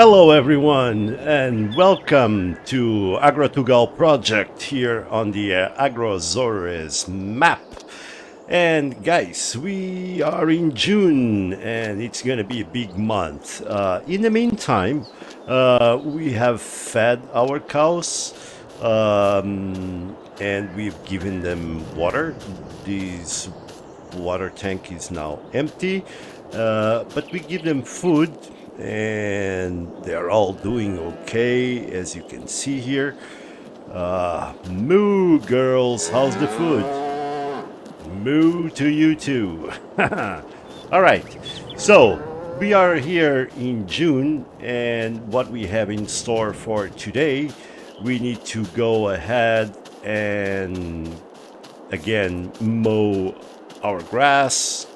Hello, everyone, and welcome to Agrotugal project here on the Agro Azores map. And guys, we are in June, and it's gonna be a big month. In the meantime, we have fed our cows, and we've given them water. This water tank is now empty, but we give them food and they're all doing okay, as you can see here. Moo, girls, how's the food? Moo to you too. All right, so we are here in June, and what we have in store for today, we need to go ahead and again mow our grass.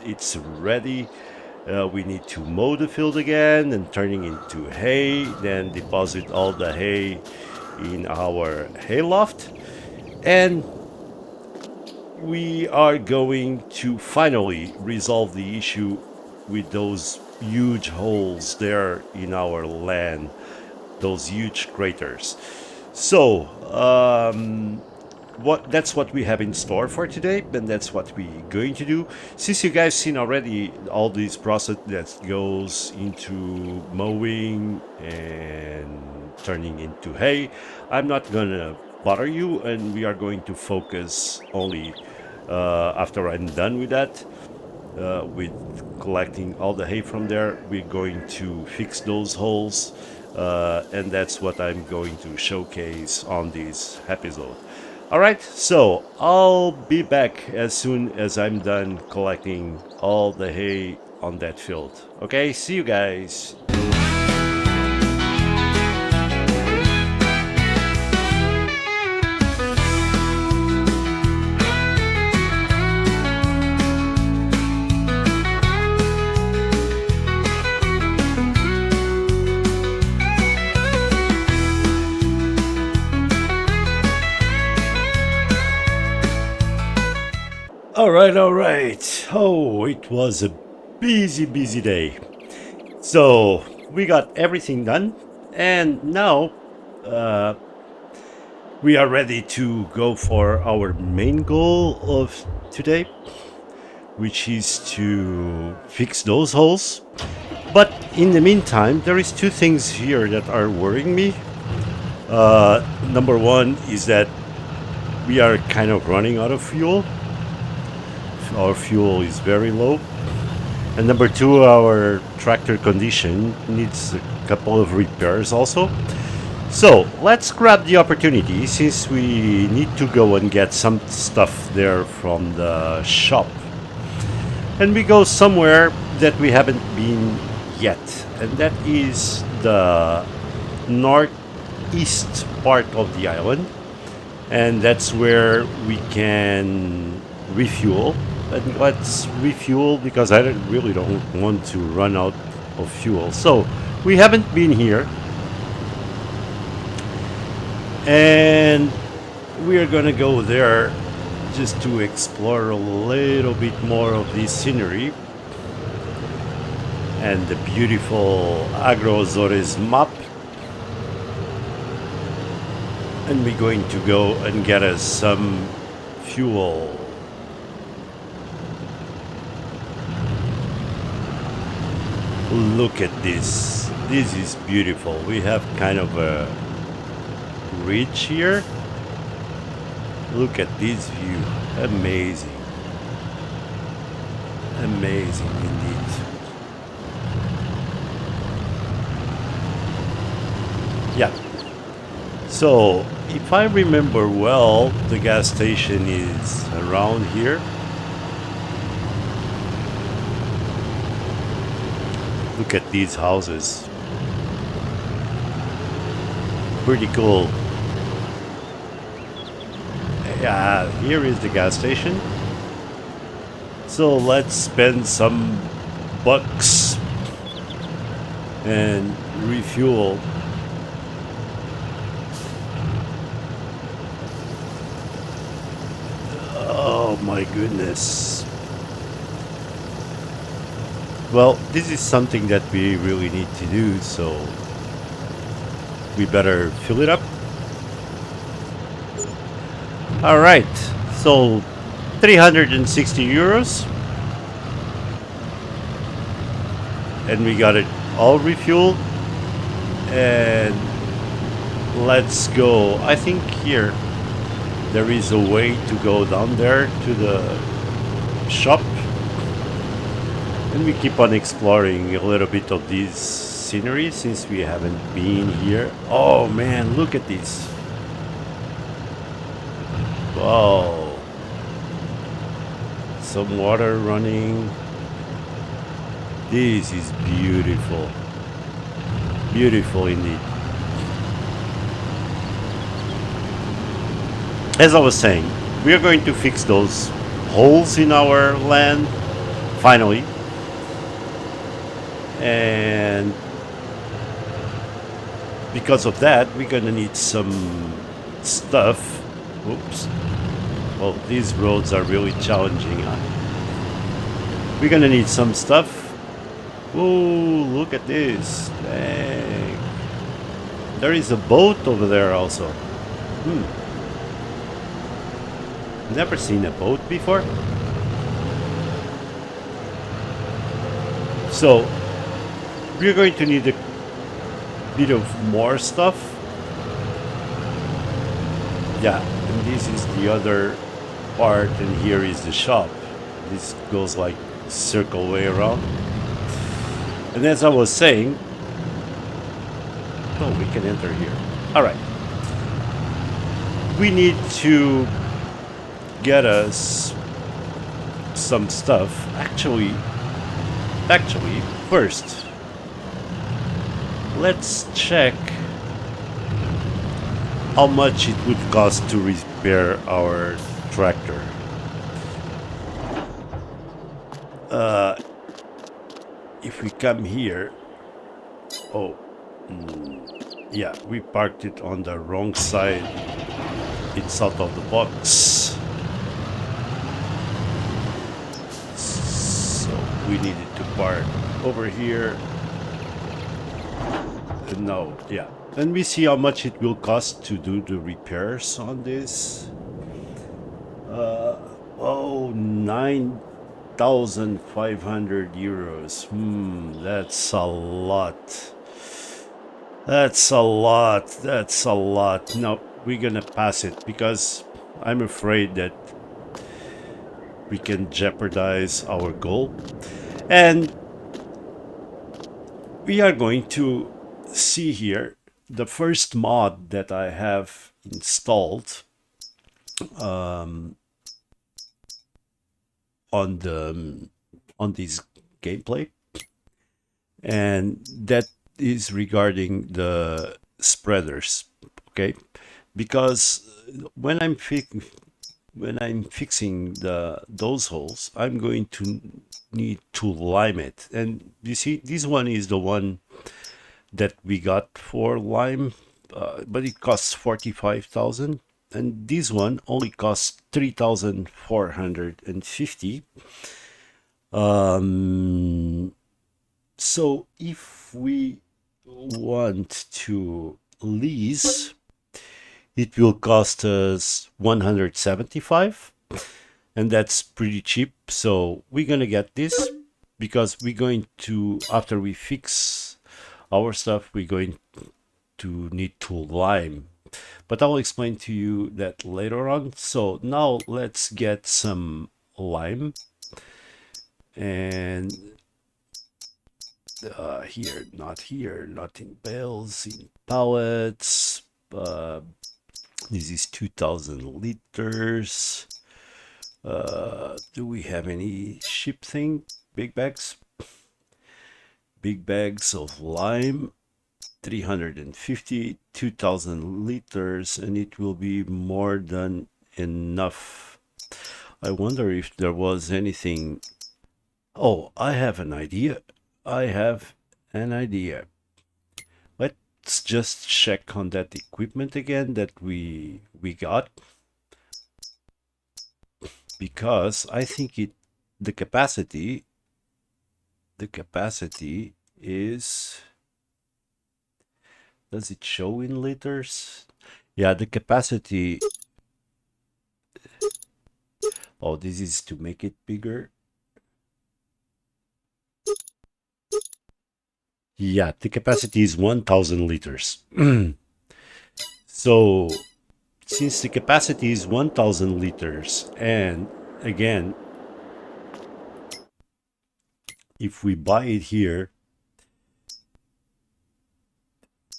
It's ready. We need to mow the field again and turning into hay, then deposit all the hay in our hay loft. And we are going to finally resolve the issue with those huge holes there in our land, those huge craters. So, that's what we have in store for today, and that's what we're going to do. Since you guys seen already all this process that goes into mowing and turning into hay, I'm not gonna bother you, and we are going to focus only after I'm done with that, with collecting all the hay from there. We're going to fix those holes, and that's what I'm going to showcase on this episode. Alright, so I'll be back as soon as I'm done collecting all the hay on that field. Okay, see you guys. Alright. Oh, it was a busy day. So, we got everything done, and now we are ready to go for our main goal of today, which is to fix those holes. But in the meantime, there is two things here that are worrying me. Number one is that we are kind of running out of fuel. Our fuel is very low. And number two, our tractor condition needs a couple of repairs also. So let's grab the opportunity, since we need to go and get some stuff there from the shop. And we go somewhere that we haven't been yet, and that is the northeast part of the island. And that's where we can refuel. And let's refuel, because I really don't want to run out of fuel. So we haven't been here, and we are gonna go there just to explore a little bit more of this scenery and the beautiful Agro Azores map. And we're going to go and get us some fuel. Look at this. This is beautiful. We have kind of a ridge here. Look at this view. Amazing. Amazing indeed. Yeah. So, if I remember well, the gas station is around here. Look at these houses. Pretty cool. Yeah, here is the gas station. So let's spend some bucks and refuel. Oh my goodness. Well, this is something that we really need to do, so we better fill it up. All right, so 360 euros, and we got it all refueled. And let's go. I think here there is a way to go down there to the shop, and we keep on exploring a little bit of these scenery since we haven't been here. Oh man, look at this. Wow. Some water running. This is beautiful. Beautiful indeed. As I was saying, we are going to fix those holes in our land finally. And because of that, we're gonna need some stuff. Oops. Well, these roads are really challenging, huh? We're gonna need some stuff. Oh, look at this. Dang. There is a boat over there also. Never seen a boat before. So, we're going to need a bit of more stuff. Yeah, and this is the other part, and here is the shop. This goes like circle way around. And as I was saying, oh, we can enter here. All right. We need to get us some stuff. Actually, first, let's check how much it would cost to repair our tractor. If we come here, oh, yeah, we parked it on the wrong side. It's out of the box. So we needed to park over here. No, yeah. And we see how much it will cost to do the repairs on this. Oh, 9,500 euros. That's a lot. That's a lot. That's a lot. No, we're gonna pass it because I'm afraid that we can jeopardize our goal. And we are going to see here the first mod that I have installed on this gameplay, and that is regarding the spreaders. Okay, because when I'm fixing those holes, I'm going to need to lime it. And you see, this one is the one that we got for lime, but it costs 45,000, and this one only costs 3,450. So if we want to lease, it will cost us 175, and that's pretty cheap. So we're gonna get this because we're going to, after we fix our stuff, we're going to need to lime, but I'll explain to you that later on. So now let's get some lime, and here, not in bales, in pallets. This is 2,000 liters. Do we have any ship thing? Big bags? Big bags of lime, 350, 2,000 liters, and it will be more than enough. I wonder if there was anything. Oh, I have an idea. Let's just check on that equipment again that we got, because I think the capacity the capacity is, does it show in liters? Yeah, the capacity, oh, this is to make it bigger. Yeah, the capacity is 1000 liters. So since the capacity is 1000 liters, and again, if we buy it here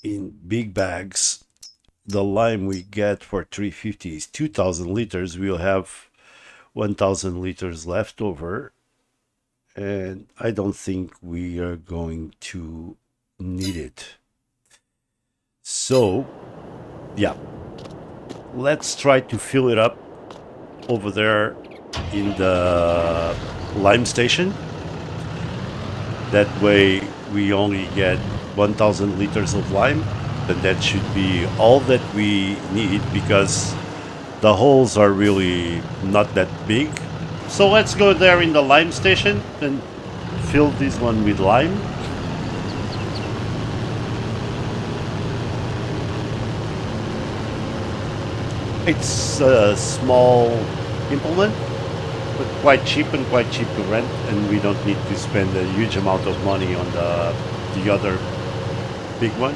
in big bags, the lime we get for 350 is 2000 liters. We'll have 1000 liters left over, and I don't think we are going to need it. So yeah, let's try to fill it up over there in the lime station. That way we only get 1000 liters of lime, and that should be all that we need because the holes are really not that big. So let's go there in the lime station and fill this one with lime. It's a small implement, but quite cheap to rent, and we don't need to spend a huge amount of money on the other big one.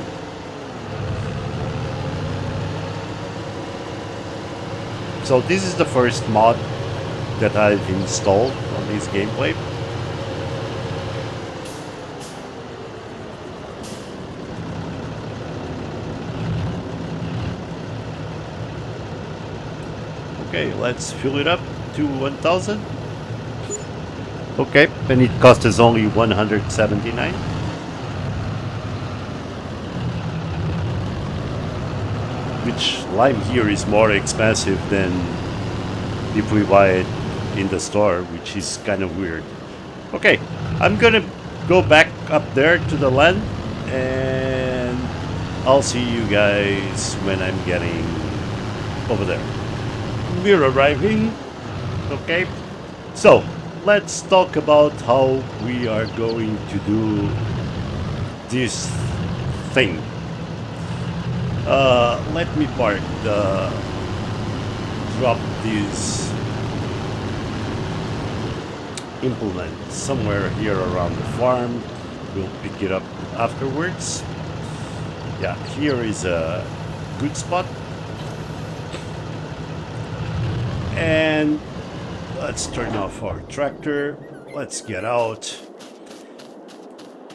So this is the first mod that I've installed on this gameplay. Okay, let's fill it up to 1000. Okay, and it cost us only 179. Which lime here is more expensive than if we buy it in the store, which is kind of weird. Okay, I'm gonna go back up there to the land, and I'll see you guys when I'm getting over there. We're arriving. Okay, so let's talk about how we are going to do this thing. Let me drop this implement somewhere here around the farm. We'll pick it up afterwards. Yeah, here is a good spot. And let's turn off our tractor. Let's get out.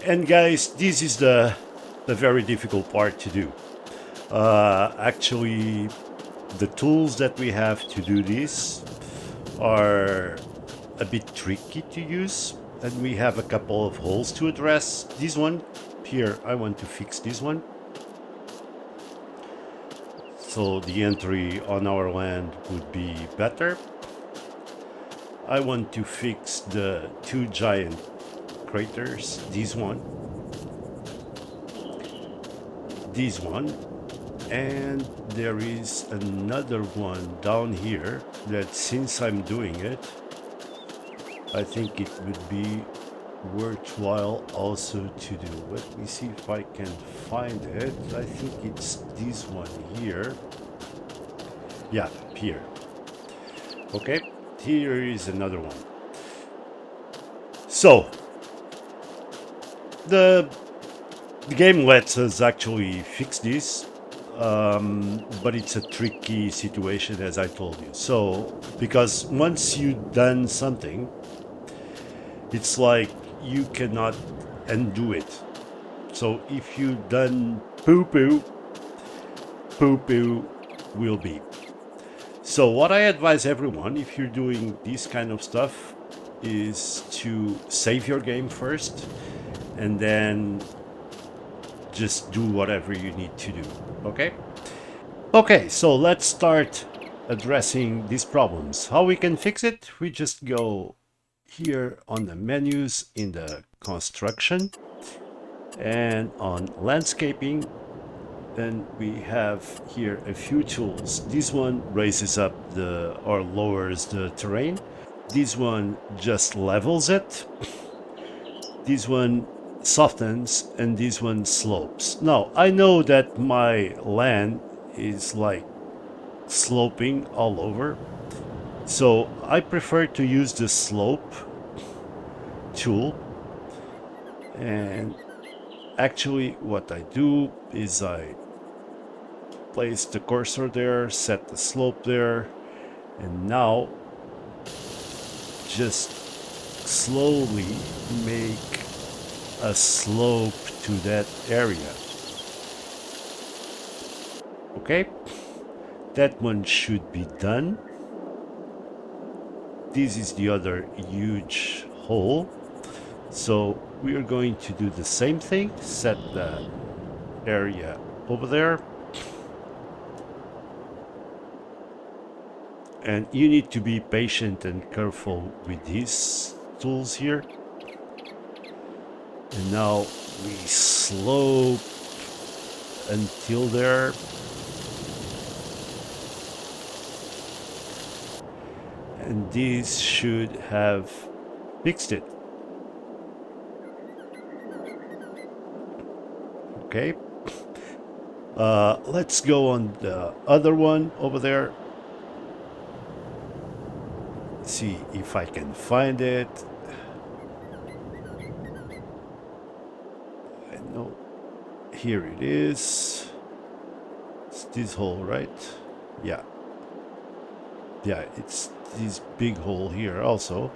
And guys, this is the very difficult part to do. Actually, the tools that we have to do this are a bit tricky to use, and we have a couple of holes to address. This one here, I want to fix this one, so the entry on our land would be better. I want to fix the two giant craters, this one, and there is another one down here that, since I'm doing it, I think it would be worthwhile also to do. Let me see if I can find it. I think it's this one here. Yeah, here. Okay, here is another one. So the game lets us actually fix this, but it's a tricky situation, as I told you. So because once you've done something, it's like you cannot undo it. So if you've done poo-poo, poo-poo will be. So what I advise everyone, if you're doing this kind of stuff, is to save your game first, and then just do whatever you need to do. Okay? Okay, so let's start addressing these problems. How we can fix it? We just go here on the menus in the construction and on landscaping, then we have here a few tools. This one raises up or lowers the terrain. This one just levels it. This one softens and this one slopes. Now, I know that my land is like sloping all over, so I prefer to use the slope tool. And actually what I do is I place the cursor there, set the slope there, and now just slowly make a slope to that area. Okay, that one should be done. This is the other huge hole, so we are going to do the same thing, set the area over there. And you need to be patient and careful with these tools here. And now we slope until there. And this should have fixed it. Okay. Let's go on the other one over there. See if I can find it. I know. Here it is. It's this hole, right? Yeah. Yeah, it's this big hole here also.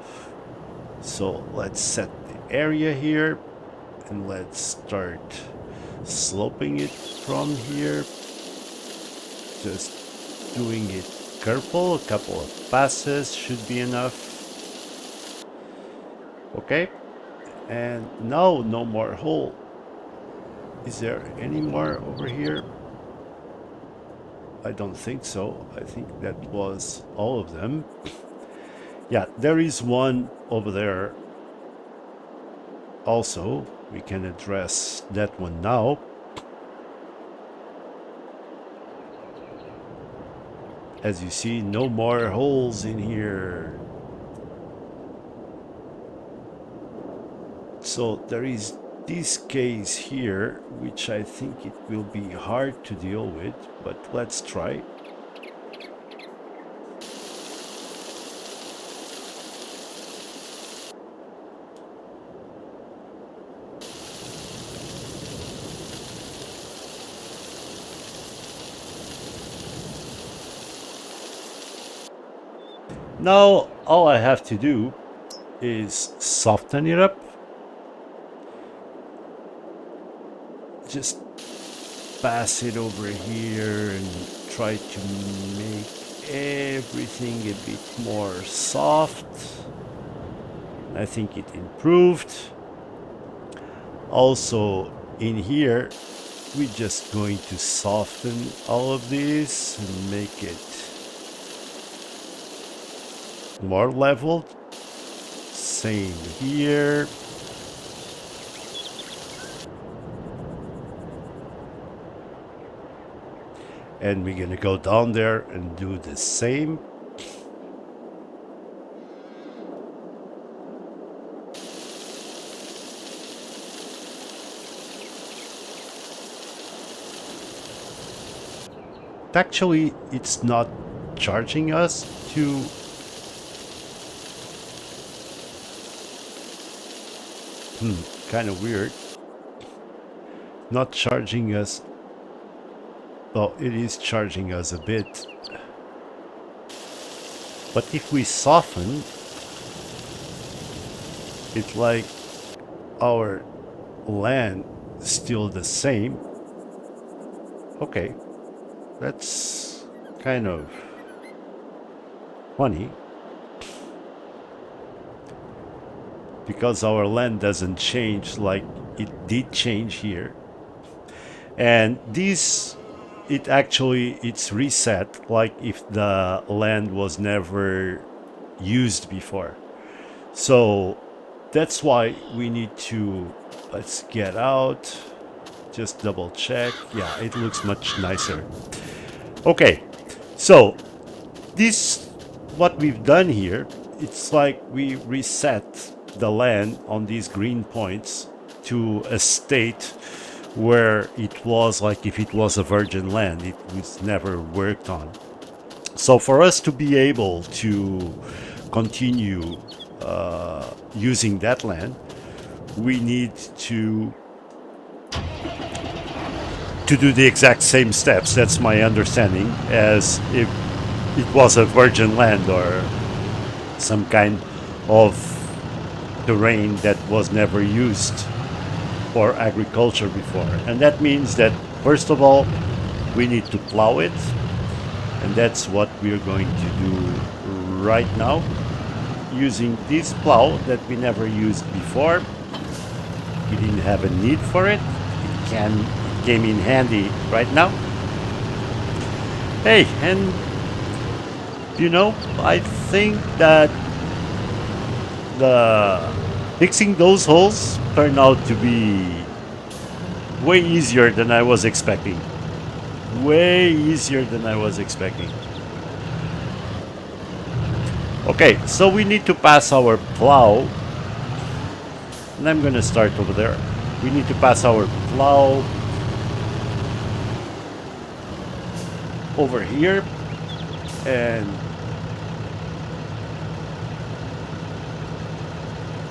So let's set the area here and let's start sloping it from here. Just doing it careful, a couple of passes should be enough. Okay, and now no more hole. Is there any more over here? I don't think so. I think that was all of them. Yeah, there is one over there also. We can address that one now. As you see, no more holes in here. So there is this case here, which I think it will be hard to deal with, but let's try. Now all I have to do is soften it up. Just pass it over here and try to make everything a bit more soft. I think it improved. Also in here, we're just going to soften all of this and make it more leveled. Same here. And we're gonna go down there and do the same. Actually, it's not charging us to kind of weird. Not charging us. Well, it is charging us a bit. But if we soften, it's like our land is still the same. Okay, that's kind of funny. Because our land doesn't change like it did change here. And this, it's reset like if the land was never used before. So that's why we need to, let's get out, just double check. Yeah, it looks much nicer. Okay, so this, what we've done here, it's like we reset the land on these green points to a state where it was like if it was a virgin land, it was never worked on. So for us to be able to continue using that land, we need to do the exact same steps. That's my understanding, as if it was a virgin land or some kind of terrain that was never used for agriculture before. And that means that, first of all, we need to plow it, and that's what we're going to do right now, using this plow that we never used before. We didn't have a need for it. It came in handy right now. Hey, and I think that the fixing those holes turned out to be way easier than I was expecting. Way easier than I was expecting. Okay, so we need to pass our plow, and I'm gonna start over there. We need to pass our plow over here, and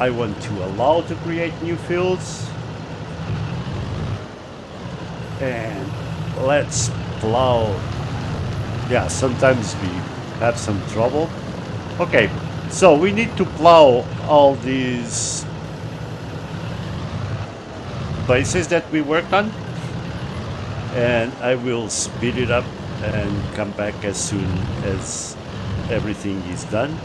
I want to allow to create new fields, and let's plow. Yeah, sometimes we have some trouble. Okay, so we need to plow all these places that we worked on, and I will speed it up and come back as soon as everything is done.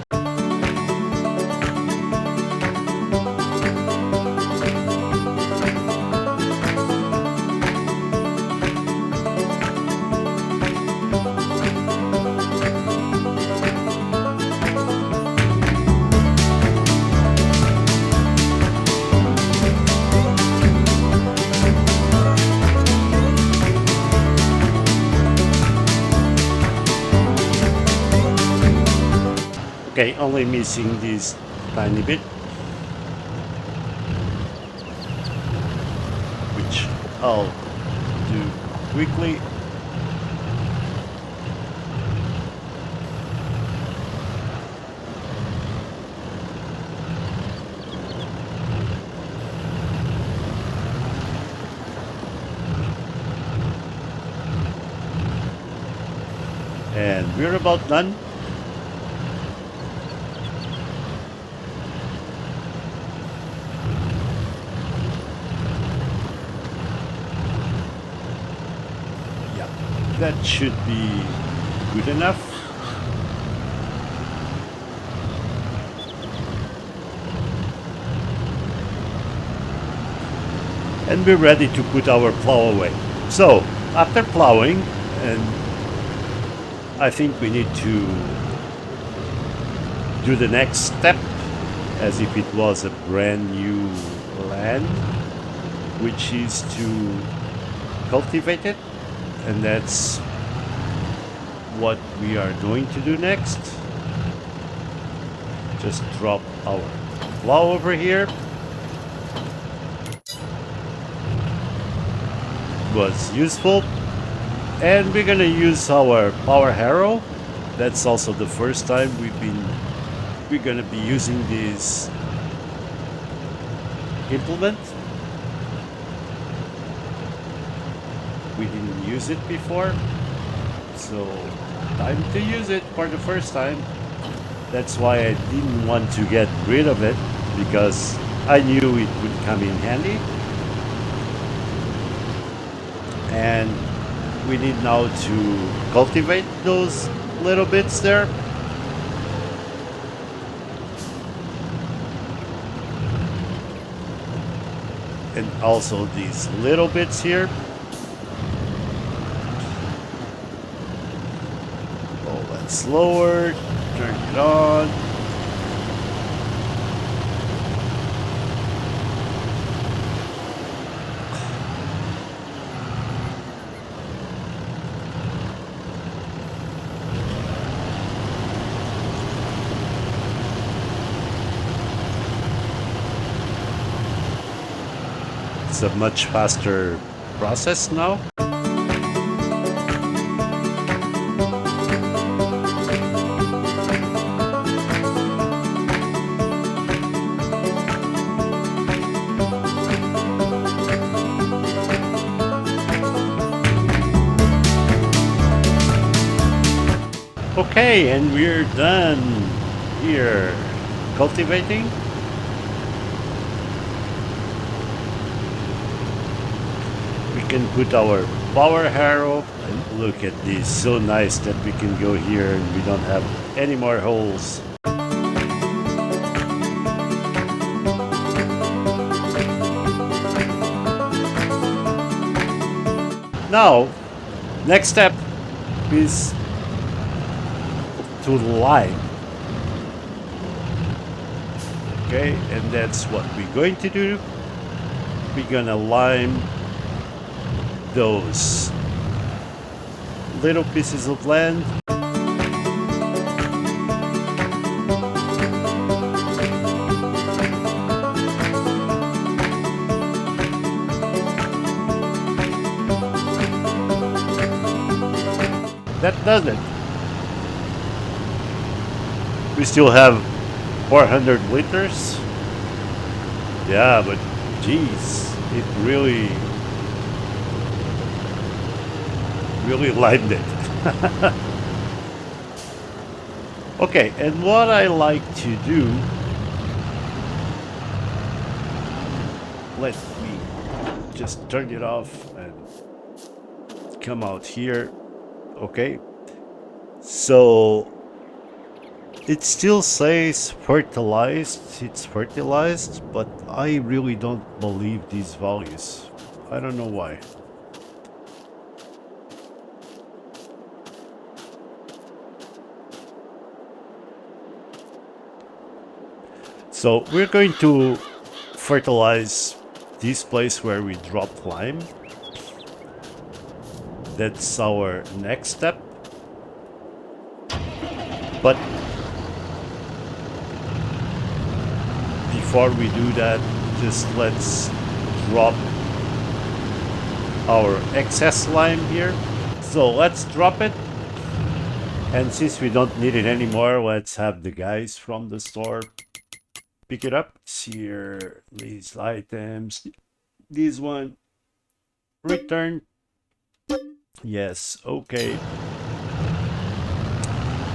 Okay, only missing this tiny bit, which I'll do quickly. And we're about done. That should be good enough. And we're ready to put our plow away. So, after plowing, and I think we need to do the next step as if it was a brand new land, which is to cultivate it. And that's what we are going to do next. Just drop our plow over here. Was useful. And we're gonna use our power harrow. That's also the first time we're gonna be using this implement. We didn't use it before, so time to use it for the first time. That's why I didn't want to get rid of it, because I knew it would come in handy. And we need now to cultivate those little bits there. And also these little bits here. Slower, turn it on. It's a much faster process now. Okay, and we're done here cultivating. We can put our power harrow, and look at this, so nice that we can go here and we don't have any more holes. Now, next step is to lime. Okay, and that's what we're going to do. We're gonna lime those little pieces of land. That does it. We still have 400 liters. Yeah, but geez, it really limed it. Okay, and what I like to do, let me just turn it off and come out here. Okay, so it still says fertilized, it's fertilized, but I really don't believe these values. I don't know why. So we're going to fertilize this place where we drop lime. That's our next step. But before we do that, just let's drop our excess lime here. So let's drop it. And since we don't need it anymore, let's have the guys from the store pick it up. Here, these items. This one. Return. Yes, okay.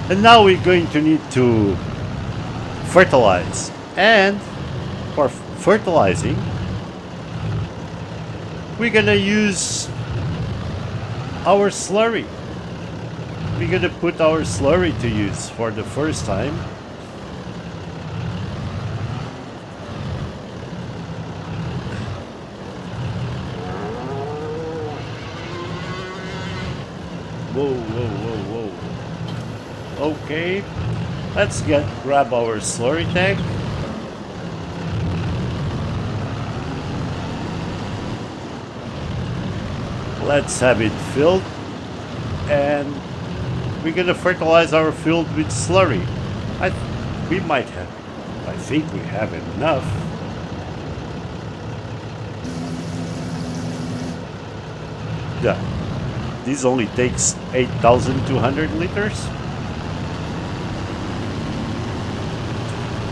And now we're going to need to fertilize. And for fertilizing, we're gonna use our slurry. We're gonna put our slurry to use for the first time. Whoa, whoa, whoa, whoa. Okay, let's grab our slurry tank. Let's have it filled, and we're gonna fertilize our field with slurry. We might have, I think we have enough. Yeah, this only takes 8,200 liters.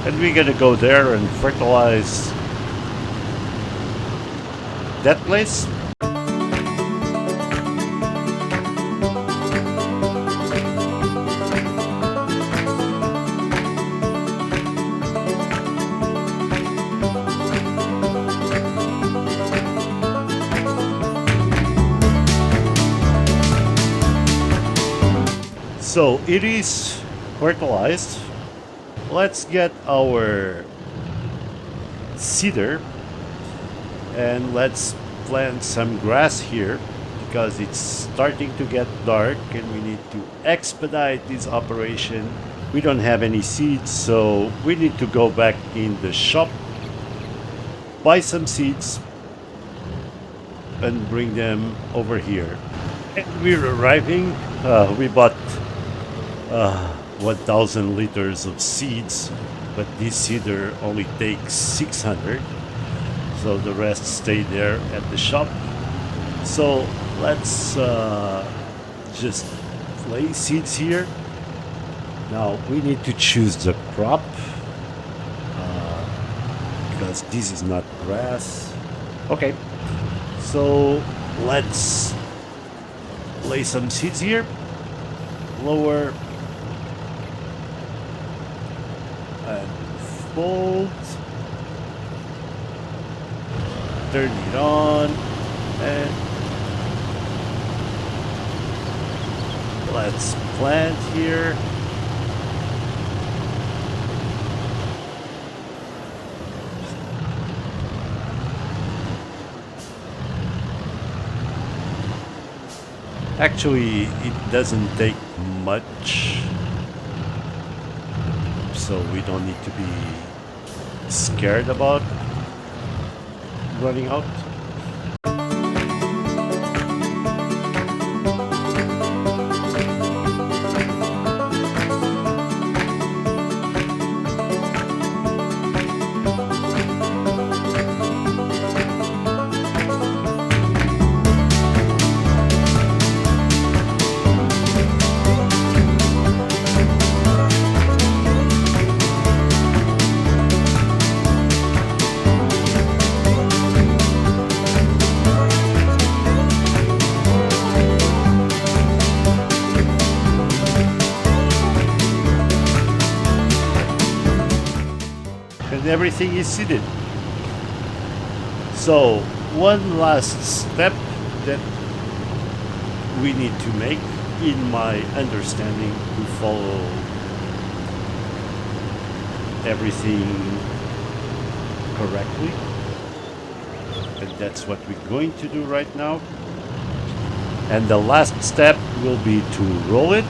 And we're gonna go there and fertilize that place. So it is fertilized. Let's get our seeder and let's plant some grass here because it's starting to get dark and we need to expedite this operation. We don't have any seeds, so we need to go back in the shop, buy some seeds and bring them over here. And we're arriving. We bought 1,000 liters of seeds, but this seeder only takes 600, so the rest stay there at the shop. So let's just place seeds here. Now we need to choose the crop because this is not grass. Okay, so let's lay some seeds here. Lower and fold. Turn it on and let's plant here. Actually, it doesn't take much, so we don't need to be scared about running out. And everything is seated. So one last step that we need to make, in my understanding, to follow everything correctly, and that's what we're going to do right now. And the last step will be to roll it.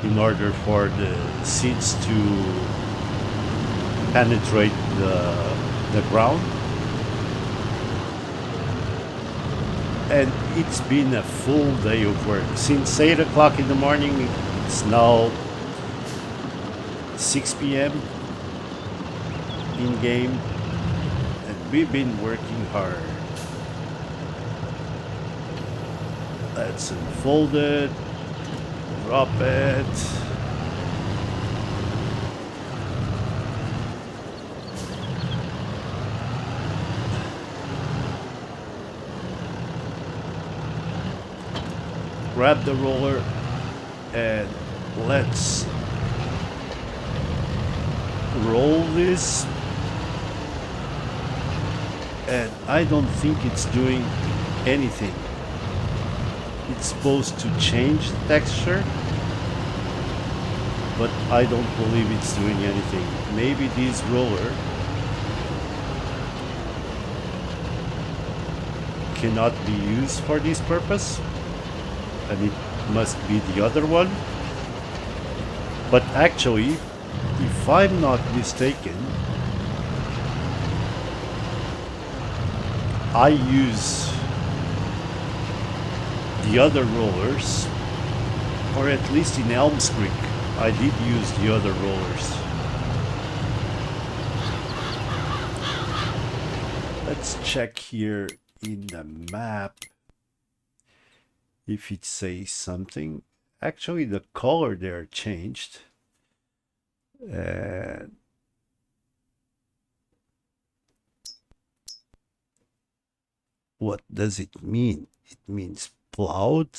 In order for the seeds to penetrate the ground. And it's been a full day of work. Since 8 o'clock in the morning, it's now 6 p.m. in game, and we've been working hard. Let's unfold it. Drop it. Grab the roller and let's roll this. And I don't think it's doing anything. It's supposed to change the texture, but I don't believe it's doing anything. Maybe this roller cannot be used for this purpose, and it must be the other one. But actually, if I'm not mistaken, I use the other rollers, or at least in Elms Creek I did use the other rollers. Let's check here in the map if it says something. Actually, the color there changed. What does it mean? It means plowed.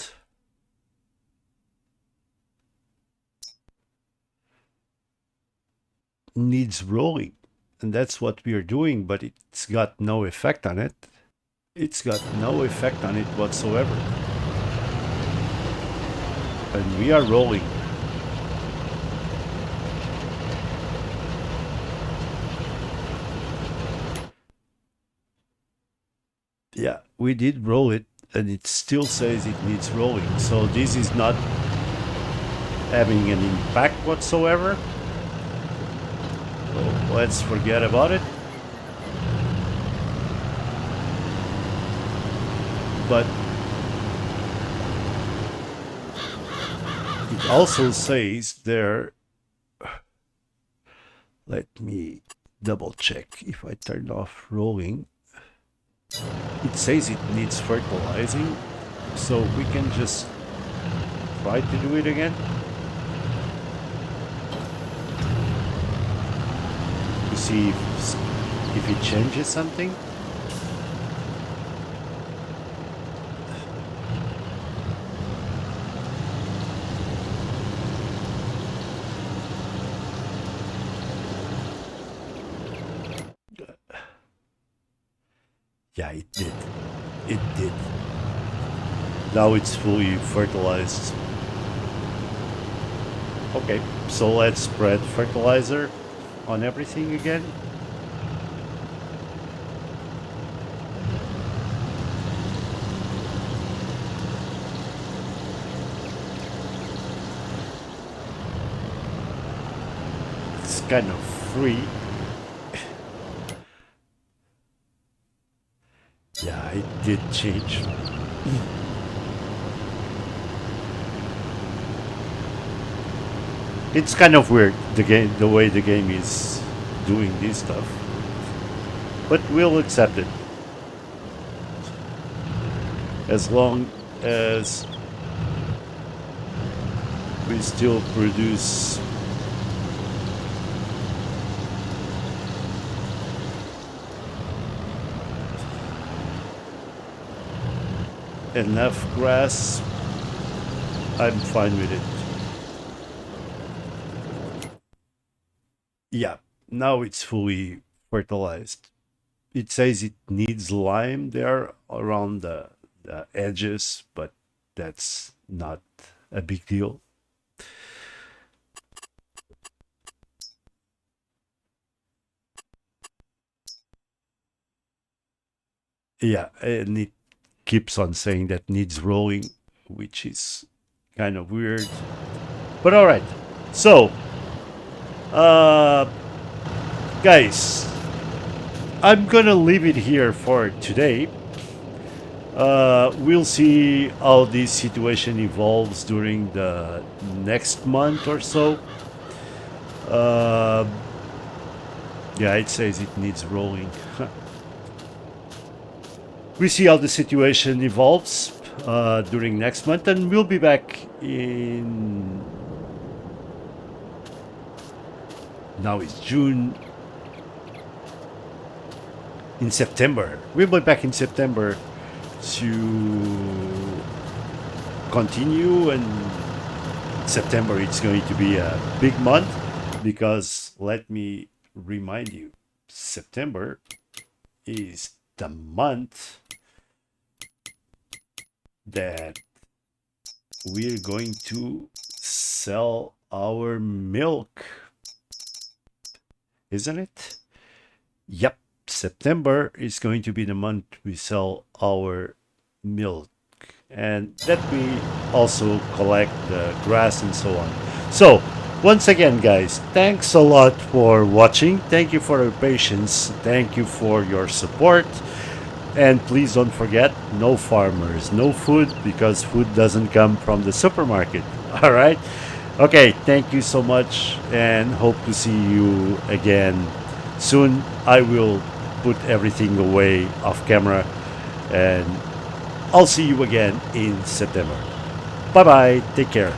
Needs rolling, and that's what we are doing, but it's got no effect on it. It's got no effect on it whatsoever. And we are rolling. Yeah, we did roll it, and it still says it needs rolling. So this is not having an impact whatsoever. So let's forget about it. But It also says there, let me double check if I turn off rolling. It says it needs fertilizing, so we can just try to do it again to see if it changes something. Yeah, it did. It did. Now it's fully fertilized. Okay, so let's spread fertilizer on everything again. It's kind of free. Yeah, it did change. It's kind of weird the way the game is doing this stuff, but we'll accept it as long as we still produce enough grass. I'm fine with it. Yeah, now it's fully fertilized. It says it needs lime there around the edges, but that's not a big deal. Yeah, and it keeps on saying that needs rolling, which is kind of weird. But all right. So, uh, guys, I'm gonna leave it here for today. We'll see how this situation evolves during the next month or so. Uh, yeah, it says it needs rolling. We see how the situation evolves during next month, and we'll be back in. Now it's June. In September. We'll be back in September to continue, and September it's going to be a big month because let me remind you, September is the month that we're going to sell our milk, isn't it? Yep, September is going to be the month we sell our milk, and that we also collect the grass and so on. So once again, guys, thanks a lot for watching. Thank you for your patience. Thank you for your support. And please don't forget, no farmers, no food, because food doesn't come from the supermarket. All right? Okay, thank you so much, and hope to see you again soon. I will put everything away off camera, and I'll see you again in September. Bye bye. Take care.